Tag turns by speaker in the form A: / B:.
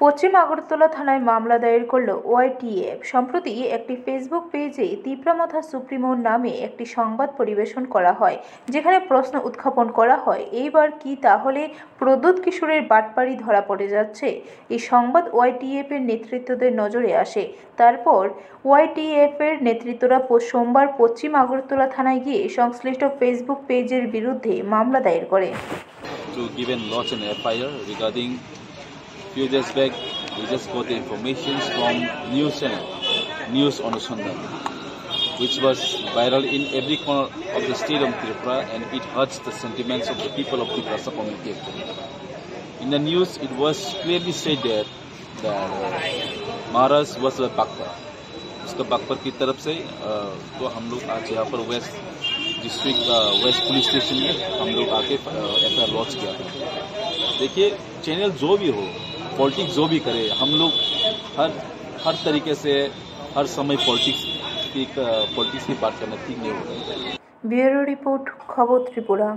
A: পশ্চিম আগরতলা থানায় মামলা দায়ের করল ওয়াইটিএফ। সম্প্রতি একটি ফেসবুক পেজে তীব্রমাথা সুপ্রিমোর নামে একটি সংবাদ পরিবেশন করা হয়, যেখানে প্রশ্ন উত্থাপন করা হয়, এইবার কি তাহলে প্রদ্যোৎ কিশোরের বাটপাড়ি ধরা পড়ে যাচ্ছে? এই সংবাদ ওয়াইটিএফ এর নেতৃত্বদের নজরে আসে। তারপর ওয়াইটিএফ এর নেতৃত্বরা সোমবার পশ্চিম আগরতলা থানায় গিয়ে সংশ্লিষ্ট ফেসবুক পেজের বিরুদ্ধে মামলা দায়ের করে।
B: Few days back, we just got the information from news channel, News Anusandhan, which was viral in every corner of the state of Tripura, and it hurts the sentiments of the people of Tripura community. In the news, it was clearly said that Maharaj was a Bakpar. उसका बागपत की तरफ से तो हम लोग आज यहाँ पर waste district waste police station में हम लोग आके एफआईआर लॉन्च किया था। देखिए, चैनल जो भी हो, पॉलिटिक्स जो भी करे, हम लोग हर तरीके से हर समय पॉलिटिक्स की बात करना ठीक नहीं होता है।
A: ब्यूरो रिपोर्ट, खबर त्रिपुरा।